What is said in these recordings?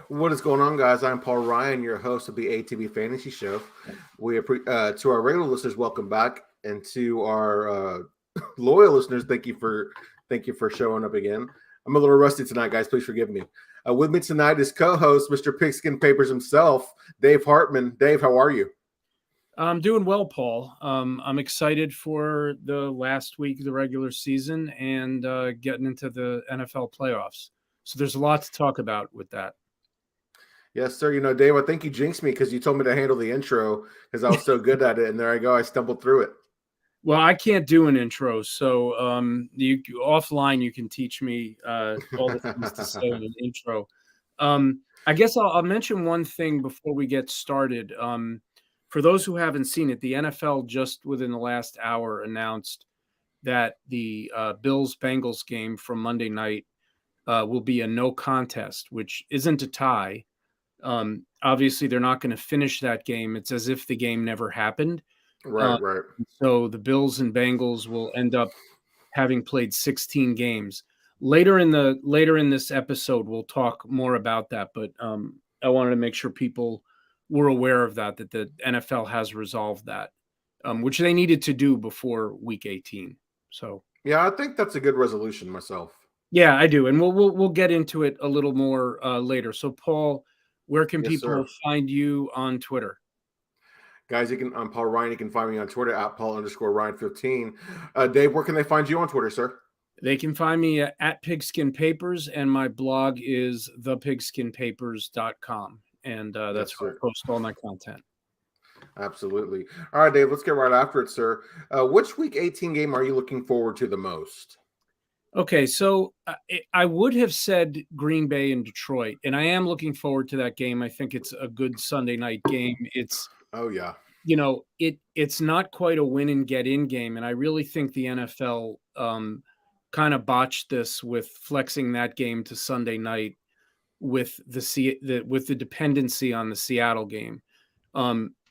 What is going on, guys? I'm Paul Ryan, your host of the ATV Fantasy Show. To our regular listeners, welcome back, and to our loyal listeners, thank you for showing up again. I'm a little rusty tonight, guys. Please forgive me. With me tonight is co-host Mr. Pigskin Papers himself, Dave Hartman. Dave, how are you? I'm doing well, Paul. I'm excited for the last week of the regular season and getting into the NFL playoffs. So there's a lot to talk about with that. Yes, sir. You know, Dave, I think you jinxed me because you told me to handle the intro because I was so good at it, and there I go. I stumbled through it. Well, I can't do an intro, so you offline you can teach me all the things to say in an intro. I guess I'll mention one thing before we get started. For those who haven't seen it, the NFL just within the last hour announced that the Bills-Bengals game from Monday night will be a no contest, which isn't a tie. Obviously, they're not going to finish that game. It's as if the game never happened. Right, Uh, right. so the Bills and Bengals will end up having played 16 games. Later in this episode, we'll talk more about that. But I wanted to make sure people were aware of that the NFL has resolved that, which they needed to do before Week 18. So Yeah, I think that's a good resolution myself. yeah, I do, and we'll get into it a little more later. So Paul, where can Yes, people sir. find you on Twitter? Guys, I'm Paul Ryan. You can find me on Twitter at Paul_Ryan15. Dave, where can they find you on Twitter, sir? They can find me at Pigskin Papers, and my blog is thepigskinpapers.com. And Yes, that's where I sir. post all my content. Absolutely. All right, Dave, let's get right after it, sir. Which Week 18 game are you looking forward to the most? Okay, so I would have said Green Bay and Detroit, and I am looking forward to that game. I think it's a good Sunday night game. It's Oh, yeah. it's not quite a win and get in game, and I really think the NFL kind of botched this with flexing that game to Sunday night with with the dependency on the Seattle game.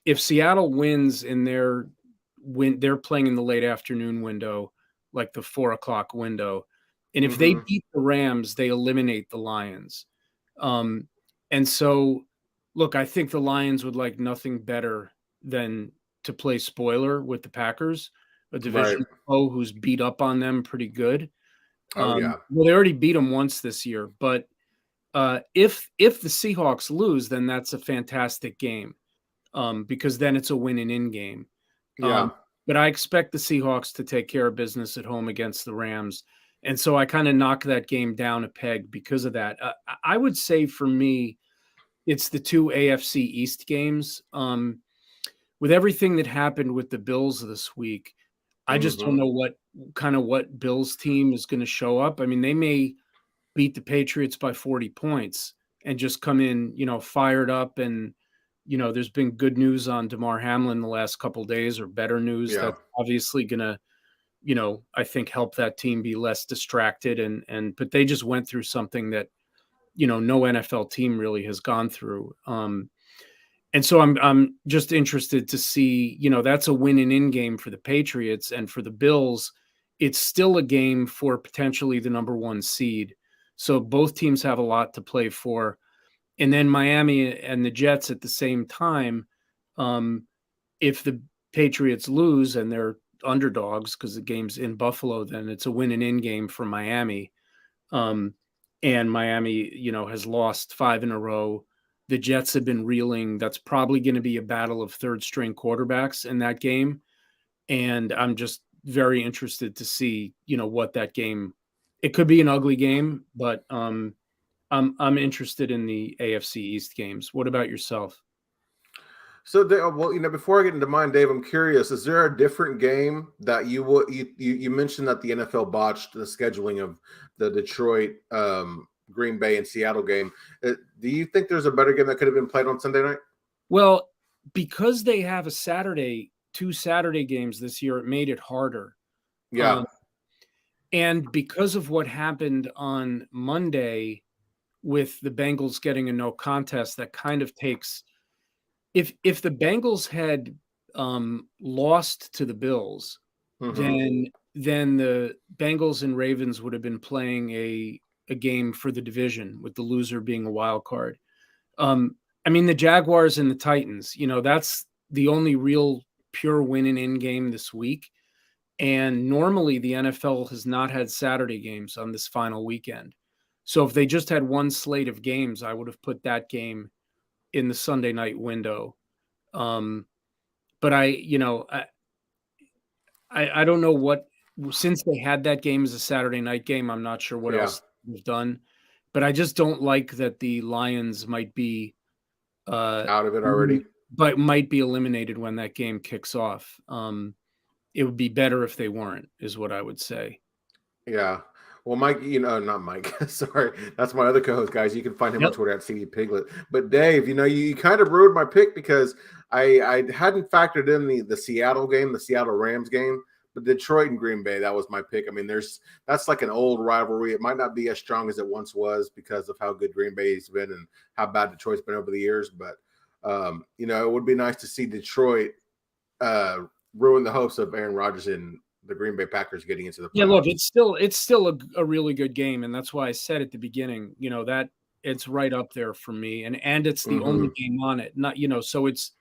If Seattle wins and they're playing in the late afternoon window, like the 4 o'clock window, and if they Mm-hmm. beat the Rams, they eliminate the Lions. Um, and so, look, I think the Lions would like nothing better than to play spoiler with the Packers, a Right. division foe who's beat up on them pretty good. Oh, yeah. Well, they already beat them once this year, but if the Seahawks lose, then that's a fantastic game because then it's a win and in game. Yeah. Um, but I expect the Seahawks to take care of business at home against the Rams, and so I kind of knock that game down a peg because of that. I would say for me, it's the two AFC East games. With everything that happened with the Bills this week, I just don't Mm-hmm. know what Bills team is going to show up. I mean, they may beat the Patriots by 40 points and just come in, fired up. And, there's been good news on DeMar Hamlin the last couple of days, or better news Yeah. that's obviously going to, I think help that team be less distracted. But they just went through something that, no NFL team really has gone through. And so I'm just interested to see, that's a win and in game for the Patriots, and for the Bills, it's still a game for potentially the number one seed. So both teams have a lot to play for. And then Miami and the Jets at the same time, if the Patriots lose and they're underdogs because the game's in Buffalo, then it's a win and in game for Miami. Um, and Miami, has lost 5 in a row. The Jets have been reeling. That's probably going to be a battle of third string quarterbacks in that game. And I'm just very interested to see, what that game. It could be an ugly game, but I'm interested in the AFC East games. What about yourself? So, well, before I get into mine, Dave, I'm curious: is there a different game that you mentioned that the NFL botched the scheduling of the Detroit, Green Bay, and Seattle game? Do you think there's a better game that could have been played on Sunday night? Well, because they have two Saturday games this year, it made it harder. Yeah. Um, and because of what happened on Monday with the Bengals getting a no contest, that kind of takes if the Bengals had lost to the Bills, Mm-hmm. then the Bengals and Ravens would have been playing a game for the division, with the loser being a wild card. I mean, the Jaguars and the Titans, that's the only real pure win and in game this week. And normally the NFL has not had Saturday games on this final weekend. So if they just had one slate of games, I would have put that game in the Sunday night window. But I don't know what, since they had that game as a Saturday night game, I'm not sure what Yeah, else they've done. But I just don't like that the Lions might be uh out of it already. but might be eliminated when that game kicks off. It would be better if they weren't, is what I would say. Yeah. Well, Mike, not Mike. Sorry, that's my other co-host, guys. You can find him on Yep. Twitter at CD Piglet. But Dave, you kind of ruined my pick because I hadn't factored in the Seattle game, the Seattle Rams game, but Detroit and Green Bay, that was my pick. I mean, that's like an old rivalry. It might not be as strong as it once was because of how good Green Bay's been and how bad Detroit's been over the years. But it would be nice to see Detroit ruin the hopes of Aaron Rodgers and the Green Bay Packers getting into the playoffs. Yeah, look, it's still a really good game, and that's why I said at the beginning, that it's right up there for me, and it's the only game on it. Not, so it's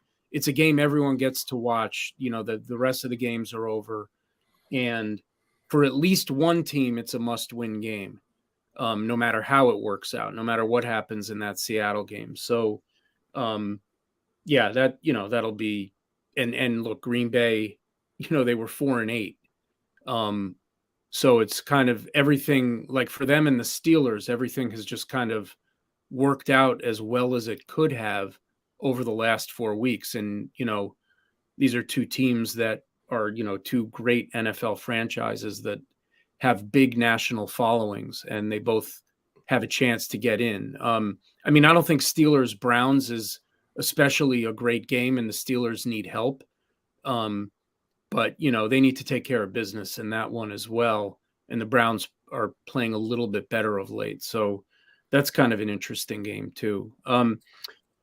a game everyone gets to watch. The rest of the games are over, and for at least one team, it's a must-win game, no matter how it works out, no matter what happens in that Seattle game. So, yeah, that'll be, and look, Green Bay, they were 4-8. So it's kind of everything, like for them and the Steelers, everything has just kind of worked out as well as it could have over the last 4 weeks. And, these are two teams that are, two great NFL franchises that have big national followings, and they both have a chance to get in. I mean, I don't think Steelers Browns is especially a great game, and the Steelers need help. But they need to take care of business in that one as well. And the Browns are playing a little bit better of late. So that's kind of an interesting game too.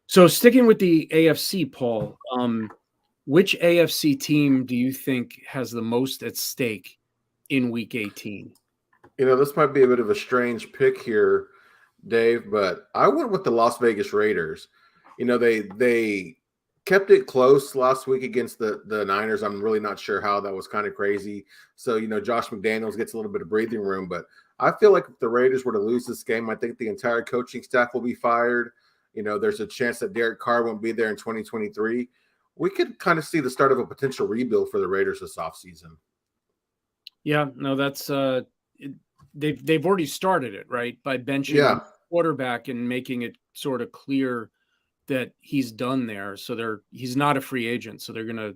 So sticking with the AFC, Paul, which AFC team do you think has the most at stake in week 18? This might be a bit of a strange pick here, Dave, but I went with the Las Vegas Raiders. They kept it close last week against the Niners. I'm really not sure how. That was kind of crazy. So, Josh McDaniels gets a little bit of breathing room, but I feel like if the Raiders were to lose this game, I think the entire coaching staff will be fired. There's a chance that Derek Carr won't be there in 2023. We could kind of see the start of a potential rebuild for the Raiders this offseason. Yeah, no, that's they've already started it, right? By benching Yeah. the quarterback and making it sort of clear that he's done there. So he's not a free agent. So they're going to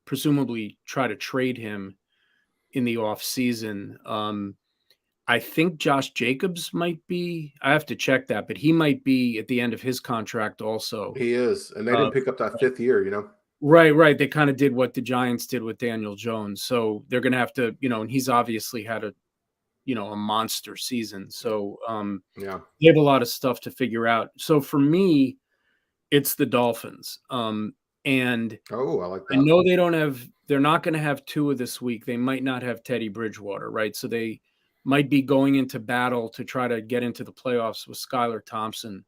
presumably try to trade him in the off season. I think Josh Jacobs might be, I have to check that, but he might be at the end of his contract also. He is. And they didn't pick up that fifth year, Right. They kind of did what the Giants did with Daniel Jones. So they're going to have to, and he's obviously had a monster season. So yeah, they have a lot of stuff to figure out. So for me, it's the Dolphins. And I like that. I know they're not going to have Tua this week. They might not have Teddy Bridgewater, right? So they might be going into battle to try to get into the playoffs with Skylar Thompson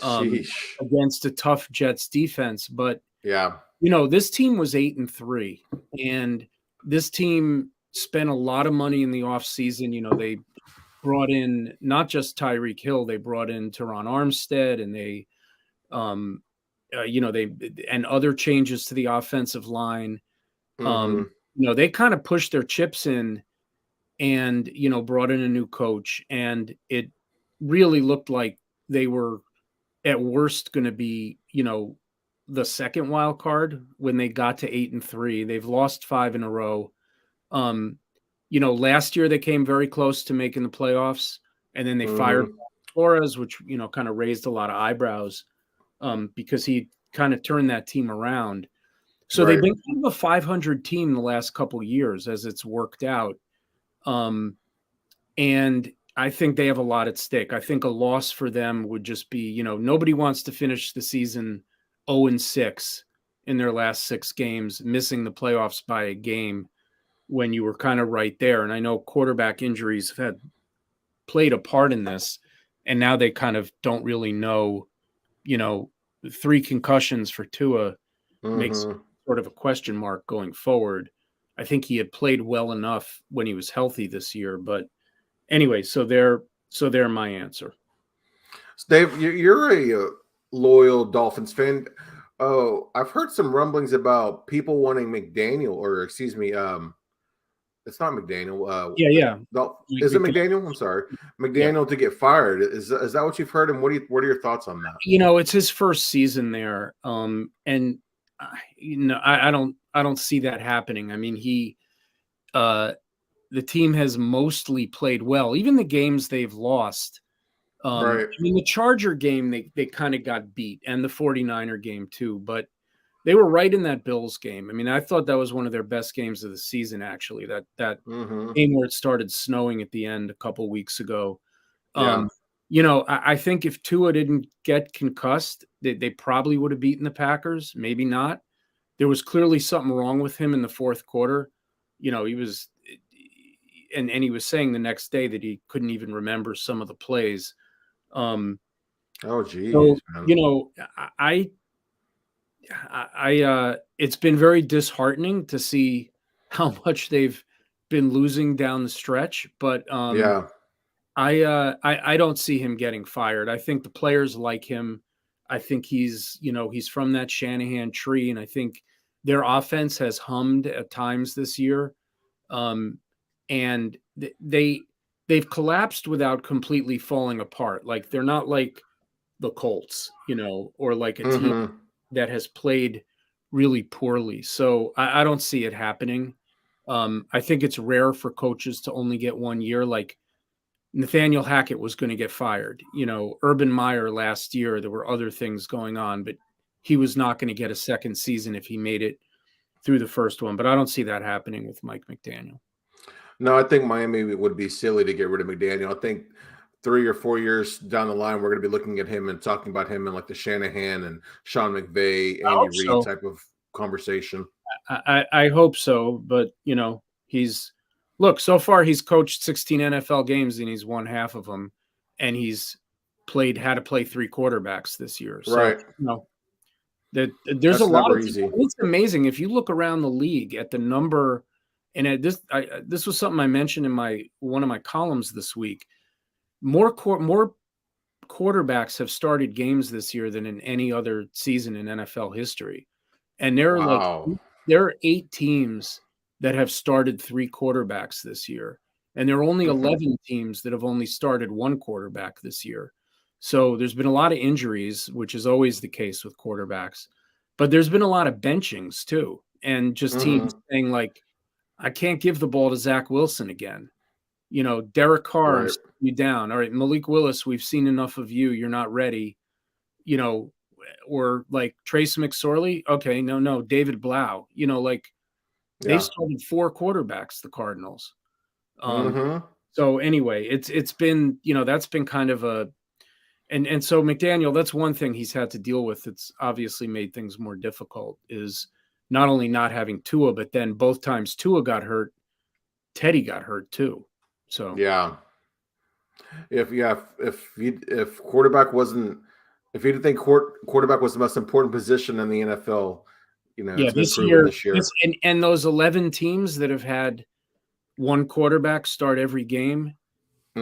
against a tough Jets defense. But, yeah, this team was 8-3, and this team spent a lot of money in the offseason. They brought in not just Tyreek Hill, they brought in Teron Armstead, and they and other changes to the offensive line. They kind of pushed their chips in and, brought in a new coach, and it really looked like they were at worst going to be, the second wild card when they got to 8-3. They've lost 5 in a row. Last year they came very close to making the playoffs, and then they fired Flores, which, kind of raised a lot of eyebrows. Because he kind of turned that team around. So they've been kind of a 500 team the last couple of years as it's worked out. And I think they have a lot at stake. I think a loss for them would just be, nobody wants to finish the season 0-6 in their last 6 games, missing the playoffs by a game when you were kind of right there. And I know quarterback injuries have played a part in this, and now they kind of don't really know 3 concussions for Tua makes Mm-hmm. sort of a question mark going forward. I think he had played well enough when he was healthy this year, but anyway, so they're my answer. So Dave, you're a loyal Dolphins fan. Oh, I've heard some rumblings about people wanting McDaniel, or excuse me, it's not McDaniel. Yeah, yeah. Is it McDaniel. McDaniel? I'm sorry, Yeah. McDaniel to get fired. Is that what you've heard? And what are your thoughts on that? It's his first season there. And I don't see that happening. I mean, uh the team has mostly played well. Even the games they've lost. Right. I mean, the Charger game, they kind of got beat, and the 49er game too, but they were right in that Bills game. I mean, I thought that was one of their best games of the season, actually. That Mm-hmm. game where it started snowing at the end a couple weeks ago. Yeah. Um, I think if Tua didn't get concussed, they probably would have beaten the Packers. Maybe not. There was clearly something wrong with him in the fourth quarter. He was, and he was saying the next day that he couldn't even remember some of the plays. Um, Oh, so geez, man. I, it's been very disheartening to see how much they've been losing down the stretch, but Yeah. I don't see him getting fired. I think the players like him. I think he's from that Shanahan tree, and I think their offense has hummed at times this year. And they've collapsed without completely falling apart. Like they're not like the Colts, or like a team Mm-hmm. that has played really poorly. So I don't see it happening. I think it's rare for coaches to only get 1 year. Like Nathaniel Hackett was going to get fired. Urban Meyer last year, there were other things going on, but he was not going to get a second season if he made it through the first one. But I don't see that happening with Mike McDaniel. No, I think Miami would be silly to get rid of McDaniel. I think 3 or 4 years down the line, we're going to be looking at him and talking about him in like the Shanahan and Sean McVay, I Andy hope Reid so. type of conversation. I hope so, but he's so far he's coached 16 NFL games and he's won half of them, and he's had to play 3 quarterbacks this year. So Right. that there's a That's lot never of easy. it's amazing if you look around the league at the number, and this was something I mentioned in one of my columns this week. More quarterbacks have started games this year than in any other season in NFL history. And Wow. there are 8 teams that have started 3 quarterbacks this year. And there are only Hmm. 11 teams that have only started 1 quarterback this year. So there's been a lot of injuries, which is always the case with quarterbacks. But there's been a lot of benchings too. And just teams Hmm. saying like, I can't give the ball to Zach Wilson again. Derek Carr, I'm Right. sitting you down. All right, Malik Willis, we've seen enough of you. You're not ready. You know, or like Trace McSorley. Okay, no, David Blau. Like they've Yeah. started 4 quarterbacks, the Cardinals. Um, Hmm. so anyway, it's been, that's been kind of and so McDaniel, that's one thing he's had to deal with. It's obviously made things more difficult is not only not having Tua, but then both times Tua got hurt, Teddy got hurt too. So Yeah. If quarterback wasn't, if you didn't think quarterback was the most important position in the NFL, yeah, it's been this proven year, this year. and those 11 teams that have had one quarterback start every game,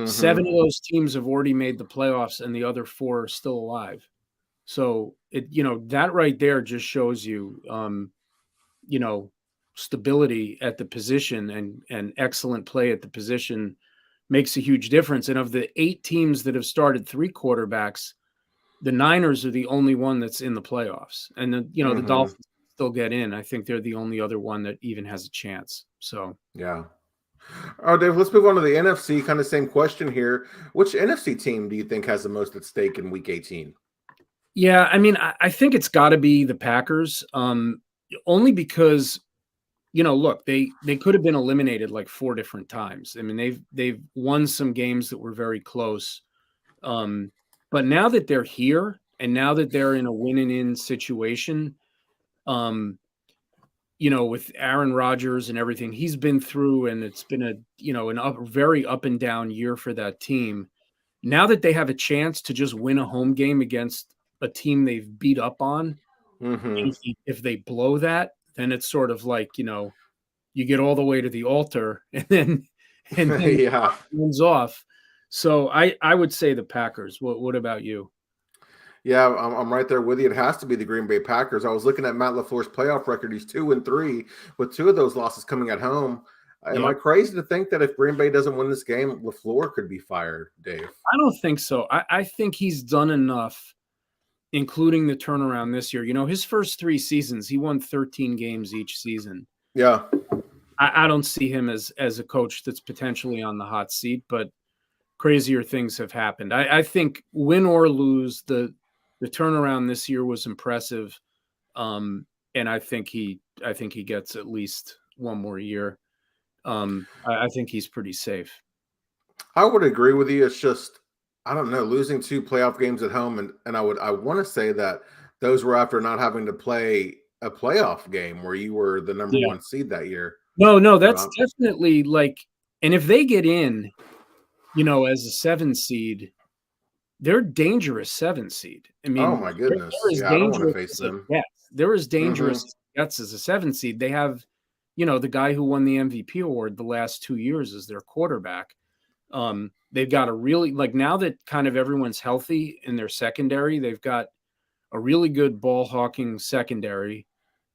7 of Hmm. those teams have already made the playoffs and the other 4 are still alive. So that right there just shows you, you know, stability at the position and excellent play at the position makes a huge difference. And of the 8 teams that have started 3 quarterbacks, the Niners are the only one that's in the playoffs. And the Hmm. Dolphins still get in. I think they're the only other one that even has a chance. So Yeah. Oh, Dave, let's move on to the NFC. Kind of same question here. Which NFC team do you think has the most at stake in Week 18? yeah, I mean, I think it's got to be the Packers, only because look, they could have been eliminated like 4 different times. I mean, they've won some games that were very close, but now that they're here and now that they're in a win-in situation, um, with Aaron Rodgers and everything he's been through, and it's been very up and down year for that team. Now that they have a chance to just win a home game against a team they've beat up on. Mm-hmm. If they blow that, then it's sort of like, you get all the way to the altar and then Yeah. wins off. So I would say the Packers. What about you? Yeah, I'm right there with you. It has to be the Green Bay Packers. I was looking at Matt LaFleur's playoff record. He's 2-3 with two of those losses coming at home. Am I Yep. crazy to think that if Green Bay doesn't win this game, LaFleur could be fired, Dave? I don't think so. I think he's done enough, including the turnaround this year. His first 3 seasons, he won 13 games each season. Yeah. I don't see him as a coach that's potentially on the hot seat, but crazier things have happened. I think win or lose, the turnaround this year was impressive. And I think he gets at least one more year. I think he's pretty safe. I would agree with you. It's just, I don't know, losing two playoff games at home, and I want to say that those were after not having to play a playoff game where you were the number Yeah. one seed that year. No, So that's definitely like, and if they get in, as a 7 seed, they're dangerous 7 seed. I oh mean, my they're goodness. as Yeah, I don't want to dangerous face as it them. gets. They're as Hmm. dangerous as it gets as a 7 seed. They have, the guy who won the MVP award the last 2 years as their quarterback. They've got a really, like, now that kind of everyone's healthy in their secondary, they've got a really good ball hawking secondary.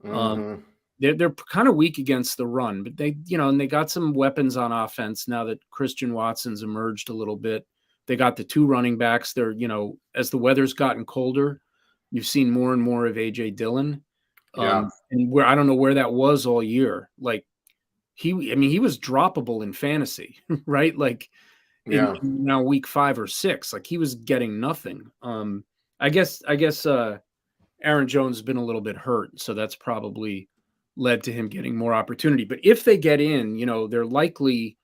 Um, Hmm. they're kind of weak against the run, but and they got some weapons on offense now that Christian Watson's emerged a little bit. They got the 2 running backs. They're, as the weather's gotten colder, you've seen more and more of AJ Dillon. Yeah. And where I don't know where that was all year. Like he was droppable in fantasy, right? Like in Yeah. now week 5 or 6, like he was getting nothing. I guess Aaron Jones has been a little bit hurt, so that's probably led to him getting more opportunity. But if they get in, they're likely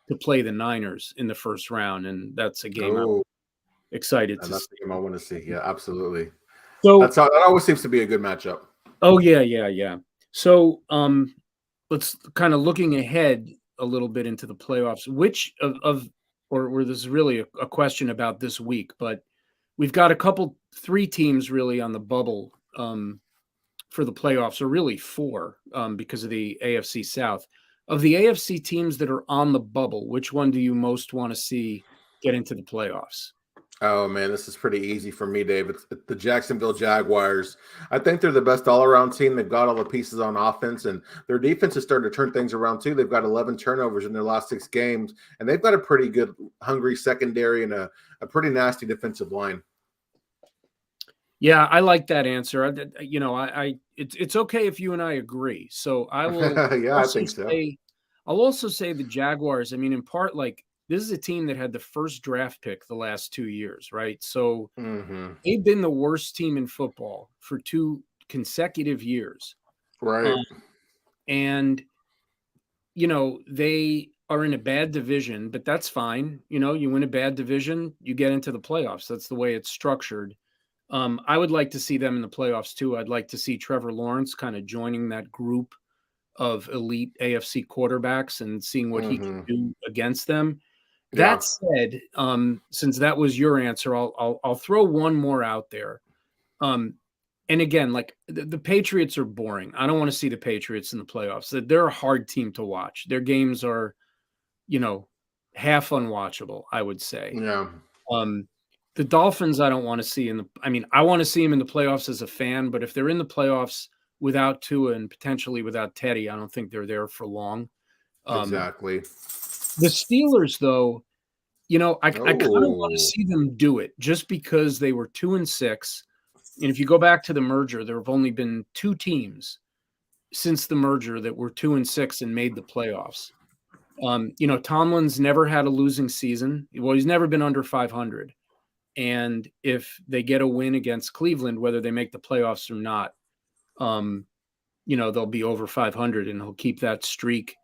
to play the Niners in the first round, and that's a game I'm Oh, excited and to that's see. the game I want to see. Yeah, absolutely. So, That's how that always seems to be a good matchup. oh yeah. So, let's kind of looking ahead a little bit into the playoffs. Which or this is really a question about this week, but we've got 3 teams really on the bubble for the playoffs, or really 4 because of the AFC South. Of the AFC teams that are on the bubble, which one do you most want to see get into the playoffs? Oh man, this is pretty easy for me, Dave. It's the Jacksonville Jaguars. I think they're the best all-around team. They've got all the pieces on offense, and their defense is starting to turn things around too. They've got 11 turnovers in their last 6 games, and they've got a pretty good, hungry secondary and a pretty nasty defensive line. Yeah, I like that answer. It's okay if you and I agree. So I will Yeah, I also think so. say, I'll also say the Jaguars. I mean, in part, like this is a team that had the first draft pick the last 2 years, right? So Hmm. they've been the worst team in football for 2 consecutive years. Um, Right. and they are in a bad division, but that's fine. You win a bad division, you get into the playoffs. That's the way it's structured. I would like to see them in the playoffs too. I'd like to see Trevor Lawrence kind of joining that group of elite AFC quarterbacks and seeing what he can Hmm. do against them. Yeah. That said, since that was your answer, I'll throw one more out there. Um, and again, like the Patriots are boring. I don't want to see the Patriots in the playoffs. They're a hard team to watch. Their games are, you know, half unwatchable, I would say. Yeah. Um, the Dolphins, I don't want to see I want to see them in the playoffs as a fan, but if they're in the playoffs without Tua and potentially without Teddy, I don't think they're there for long. Um, Exactly. the Steelers, though, I kind of want to Oh. see them do it just because they were 2-6. And if you go back to the merger, there have only been 2 teams since the merger that were 2-6 and made the playoffs. Tomlin's never had a losing season. Well, he's never been under 500. And if they get a win against Cleveland, whether they make the playoffs or not, um, they'll be over 500 and he'll keep that streak.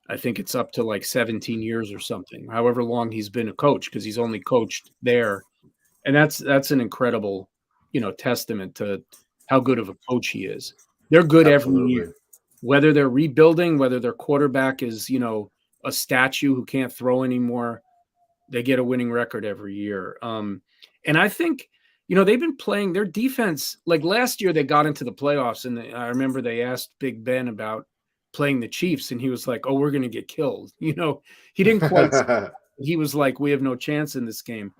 I think it's up to like 17 years or something, however long he's been a coach, because he's only coached there. And that's an incredible, testament to how good of a coach he is. They're good every year, Absolutely. whether they're rebuilding, whether their quarterback is, a statue who can't throw anymore. They get a winning record every year. And I think, they've been playing their defense. Like last year, they got into the playoffs, and I remember they asked Big Ben about playing the Chiefs, and he was like, "Oh, we're going to get killed." He didn't quite. He was like, "We have no chance in this game."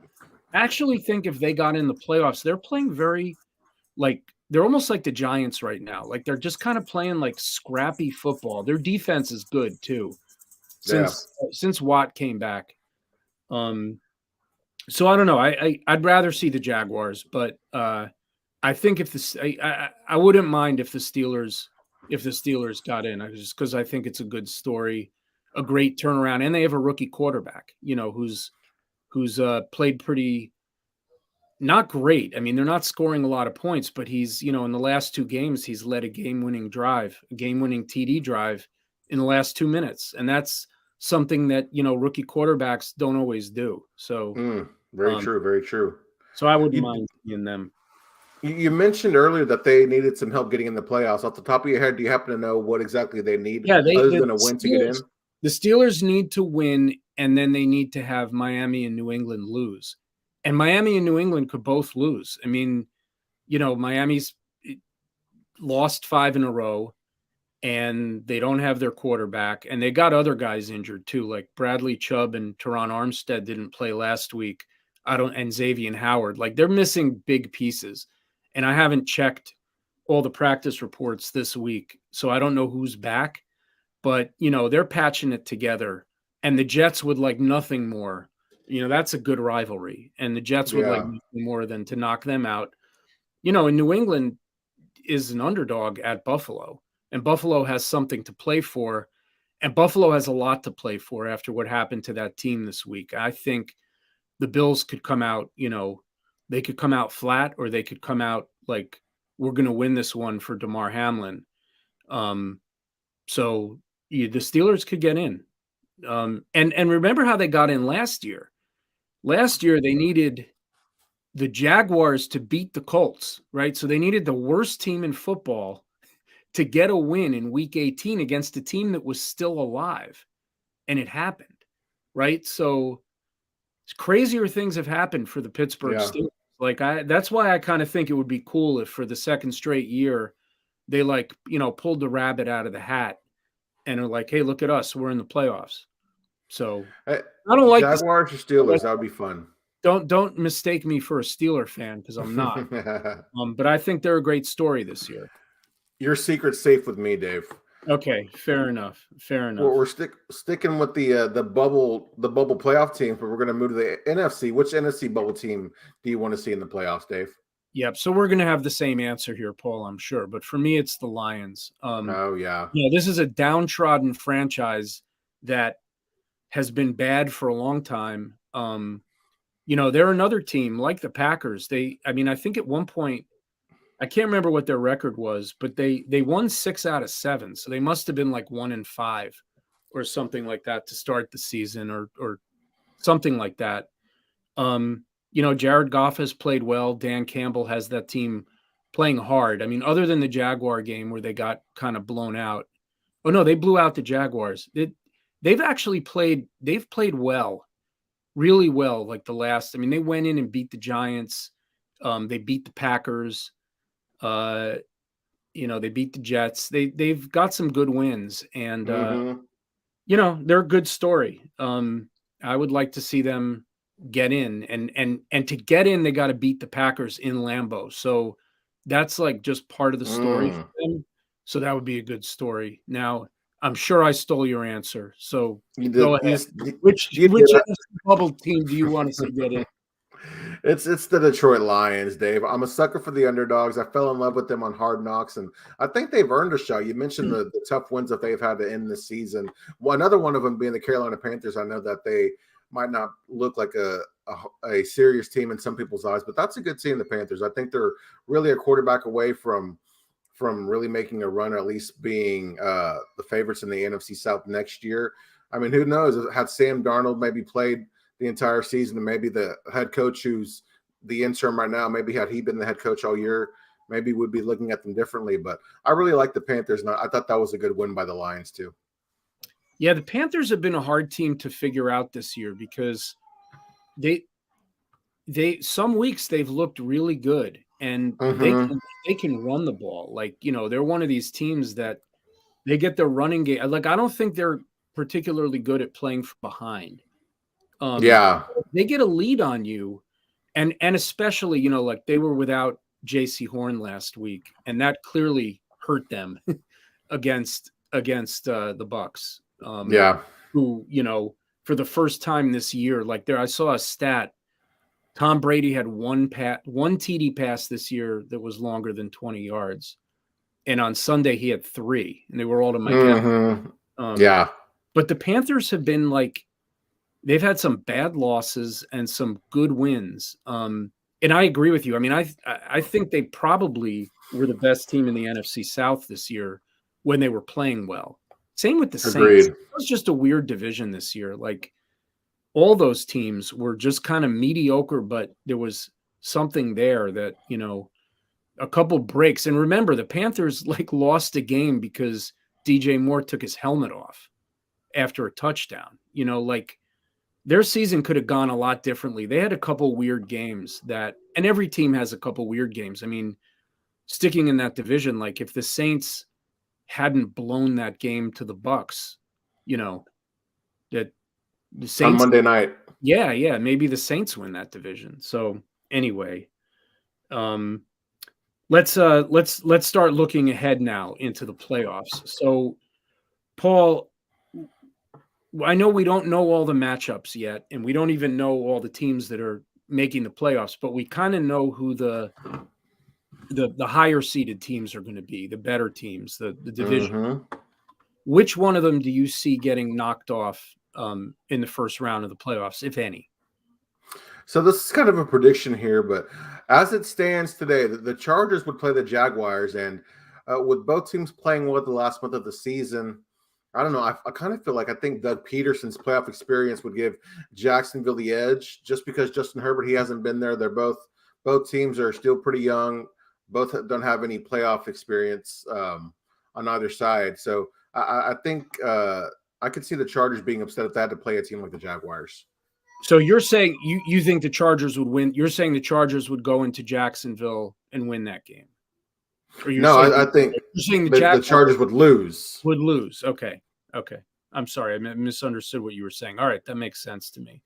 I actually think if they got in the playoffs, they're playing very like they're almost like the Giants right now. Like they're just kind of playing like scrappy football. Their defense is good too Yeah. since Watt came back. So I don't know. I'd rather see the Jaguars, but I think I wouldn't mind if the Steelers got in, just because I think it's a good story, a great turnaround, and they have a rookie quarterback, who's played pretty not great. I mean, they're not scoring a lot of points, but he's in the last 2 games he's led a game-winning TD drive in the last 2 minutes, and that's something that rookie quarterbacks don't always do. So. Very true. Very true. So I wouldn't You, mind seeing them. you mentioned earlier that they needed some help getting in the playoffs. Off the top of your head, do you happen to know what exactly they need Yeah, other than a win to get in? The Steelers need to win, and then they need to have Miami and New England lose. And Miami and New England could both lose. I mean, Miami's lost 5 in a row, and they don't have their quarterback, and they got other guys injured too, like Bradley Chubb and Teron Armstead didn't play last week. And Xavier Howard. Like they're missing big pieces. And I haven't checked all the practice reports this week, so I don't know who's back. But they're patching it together, and the Jets would like nothing more. That's a good rivalry, and the Jets would like nothing more than to knock them out. And New England is an underdog at Buffalo, and Buffalo has something to play for, and Buffalo has a lot to play for after what happened to that team this week. I think the Bills could come out, they could come out flat, or they could come out like, we're going to win this one for DeMar Hamlin. So the Steelers could get in. And remember how they got in last year. Last year, they needed the Jaguars to beat the Colts, right? So they needed the worst team in football to get a win in week 18 against a team that was still alive. And it happened, right? So crazier things have happened for the Pittsburgh Steelers. Like that's why I kind of think it would be cool if for the second straight year they pulled the rabbit out of the hat and are like, "Hey, look at us, we're in the playoffs." So I don't like Jaguars or Steelers. That would be fun. Don't mistake me for a Steeler fan, because I'm not. But I think they're a great story this year. Your secret's safe with me, Dave. Okay, fair enough. We're sticking with the bubble playoff teams, but we're going to move to the NFC. Which NFC bubble team do you want to see in the playoffs, Dave? Yep. So we're going to have the same answer here, Paul, I'm sure. But for me, it's the Lions. Oh, yeah. This is a downtrodden franchise that has been bad for a long time. They're another team like the Packers. I think at one point, I can't remember what their record was, but they won 6 out of 7. So they must have been like 1-5 or something like that to start the season, or something like that. Jared Goff has played well. Dan Campbell has that team playing hard. I mean, other than the Jaguar game where they got kind of blown out. Oh no, they blew out the Jaguars. They've played well, really well. Like they went in and beat the Giants. They beat the Packers. They beat the Jets. They've got some good wins, and they're a good story. I would like to see them get in, and to get in, they got to beat the Packers in Lambeau. So that's like just part of the story for them. So that would be a good story. Now, I'm sure I stole your answer. So go ahead. Which bubble team do you want to see get in? It's the Detroit Lions, Dave. I'm a sucker for the underdogs. I fell in love with them on Hard Knocks, and I think they've earned a shot. You mentioned the tough wins that they've had to end this season. Well, another one of them being the Carolina Panthers. I know that they might not look like a serious team in some people's eyes, but that's a good team, the Panthers. I think they're really a quarterback away from really making a run, or at least being the favorites in the NFC South next year. I mean, who knows? Had Sam Darnold maybe played the entire season, and maybe the head coach who's the interim right now, maybe had he been the head coach all year, maybe we'd be looking at them differently. But I really like the Panthers, and I thought that was a good win by the Lions too. Yeah, the Panthers have been a hard team to figure out this year, because some weeks they've looked really good, and Mm-hmm. they can run the ball. Like, they're one of these teams that they get their running game. Like, I don't think they're particularly good at playing from behind. Yeah. They get a lead on you, and especially, like they were without JC Horn last week, and that clearly hurt them against the Bucks. Yeah. Who, for the first time this year, like I saw a stat. Tom Brady had one TD pass this year that was longer than 20 yards. And on Sunday he had 3, and they were all to Mike Evans. Mm-hmm. Yeah. But the Panthers have been like, they've had some bad losses and some good wins. And I agree with you. I mean, I think they probably were the best team in the NFC South this year when they were playing well. Same with the Saints. Agreed. It was just a weird division this year. Like, all those teams were just kind of mediocre, but there was something there that, a couple breaks. And remember, the Panthers like lost a game because DJ Moore took his helmet off after a touchdown. Like, their season could have gone a lot differently. They had a couple weird games and every team has a couple weird games. I mean, sticking in that division, like if the Saints hadn't blown that game to the Bucks, that the On Saints, Monday night. yeah, maybe the Saints win that division. So anyway, let's start looking ahead now into the playoffs. So, Paul, I know we don't know all the matchups yet, and we don't even know all the teams that are making the playoffs, but we kind of know who the higher seeded teams are going to be, the better teams, the division. Mm-hmm. Which one of them do you see getting knocked off in the first round of the playoffs, if any? So this is kind of a prediction here, but as it stands today, the Chargers would play the Jaguars, and with both teams playing well the last month of the season, I don't know. I kind of feel like I think Doug Peterson's playoff experience would give Jacksonville the edge, just because Justin Herbert, he hasn't been there. They're both teams are still pretty young. Both don't have any playoff experience on either side. So I think I could see the Chargers being upset if they had to play a team like the Jaguars. So you're saying you think the Chargers would win? You're saying the Chargers would go into Jacksonville and win that game? Or No, I think you're saying the Chargers would lose. Would lose. Okay. I'm sorry, I misunderstood what you were saying. All right, that makes sense to me.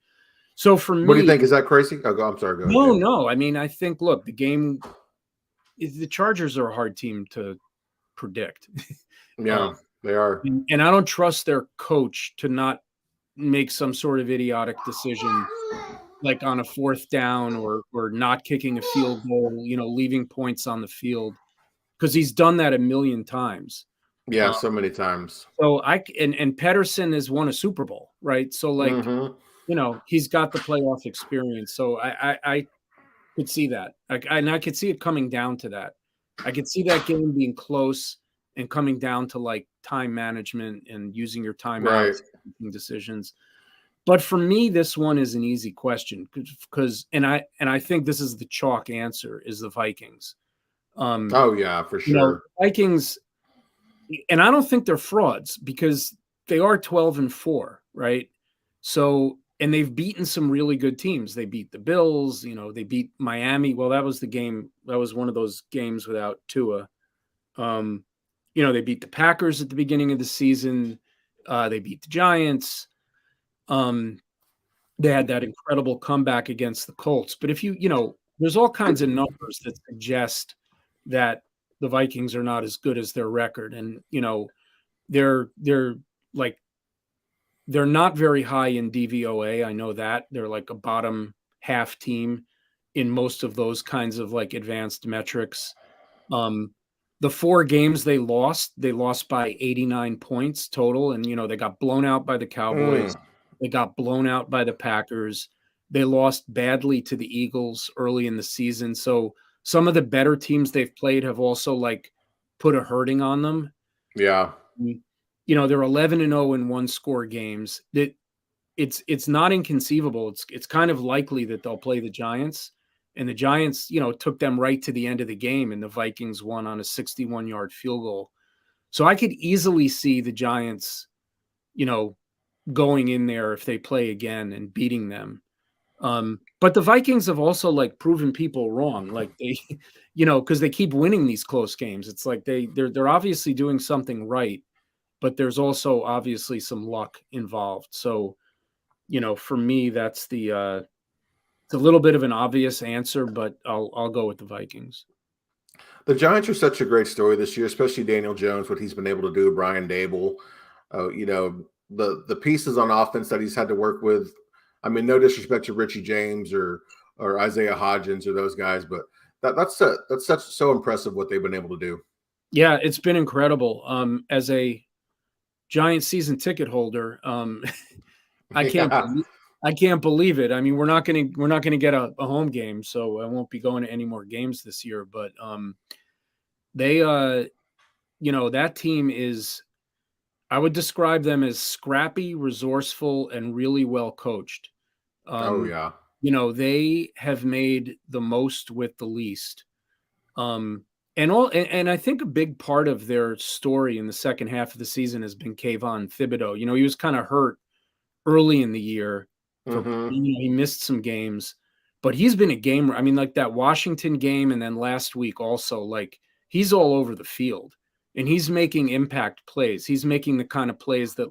So for me, what do you think? Is that crazy? Oh, I'm sorry. Go ahead. No. I mean, I think, look, the Chargers are a hard team to predict. Yeah, they are. And I don't trust their coach to not make some sort of idiotic decision, like on a 4th down or not kicking a field goal, leaving points on the field, because he's done that a million times. Yeah, so many times. So and Pedersen has won a Super Bowl, right? So like, he's got the playoff experience. So I could see that. And I could see it coming down to that. I could see that game being close and coming down to like time management and using your timeouts, making decisions. But for me, this one is an easy question because I think this is the chalk answer is the Vikings. Oh yeah, for sure. Vikings, and I don't think they're frauds because they are 12-4, right? So, and they've beaten some really good teams. They beat the Bills, they beat Miami. Well, that was the game. That was one of those games without Tua. They beat the Packers at the beginning of the season. They beat the Giants. They had that incredible comeback against the Colts. But if there's all kinds of numbers that suggest that the Vikings are not as good as their record. And, they're not very high in DVOA. I know that they're like a bottom half team in most of those kinds of like advanced metrics. The 4 games they lost by 89 points total. And, they got blown out by the Cowboys. They got blown out by the Packers. They lost badly to the Eagles early in the season. So some of the better teams they've played have also like put a hurting on them. Yeah. They're 11-0 in 1-score games. That it's not inconceivable. It's kind of likely that they'll play the Giants, and the Giants, took them right to the end of the game, and the Vikings won on a 61-yard field goal. So I could easily see the Giants, going in there if they play again and beating them. But But the Vikings have also like proven people wrong. Like they, because they keep winning these close games. It's like they're obviously doing something right, but there's also obviously some luck involved. So, for me, that's it's a little bit of an obvious answer, but I'll go with the Vikings. The Giants are such a great story this year, especially Daniel Jones, what he's been able to do, Brian Dable. The pieces on offense that he's had to work with. I mean, no disrespect to Richie James or Isaiah Hodgins or those guys, but that's such so impressive what they've been able to do. Yeah, it's been incredible. As a Giant season ticket holder, I can't Yeah. believe, I can't believe it. I mean, we're not gonna get a home game, so I won't be going to any more games this year. But they that team is, I would describe them as scrappy, resourceful, and really well coached. Oh Um, yeah. they have made the most with the least. And I think a big part of their story in the second half of the season has been Kayvon Thibodeau. He was kind of hurt early in the year Mm-hmm. he missed some games, but he's been a gamer. I mean, like that Washington game and then last week also, like he's all over the field and he's making impact plays. He's making the kind of plays that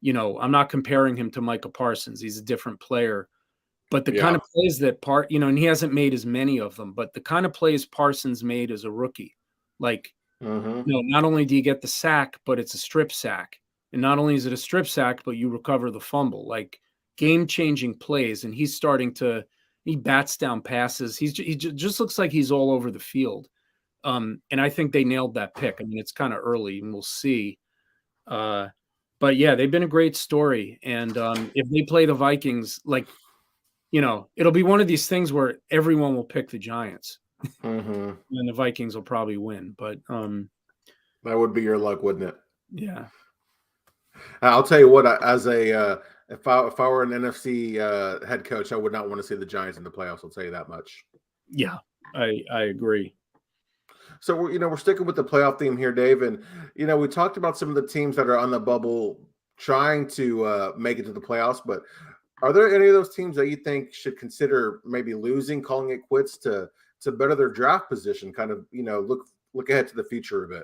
I'm not comparing him to Micah Parsons. He's a different player, but the kind Yeah. of plays that and he hasn't made as many of them, but the kind of plays Parsons made as a rookie, like, Mm-hmm. not only do you get the sack, but it's a strip sack. And not only is it a strip sack, but you recover the fumble, like game-changing plays. And he bats down passes. He just looks like he's all over the field. And I think they nailed that pick. I mean, it's kind of early and we'll see. Uh, but yeah, they've been a great story. And if they play the Vikings, like, it'll be one of these things where everyone will pick the Giants Mm-hmm. and the Vikings will probably win. But That would be your luck, wouldn't it? yeah. I'll tell you what. As a if I were an NFC head coach, I would not want to see the Giants in the playoffs. I'll tell you that much. Yeah, I agree. So we're sticking with the playoff theme here, Dave, and we talked about some of the teams that are on the bubble trying to make it to the playoffs. But are there any of those teams that you think should consider maybe losing, calling it quits to better their draft position? Kind of look ahead to the future a bit.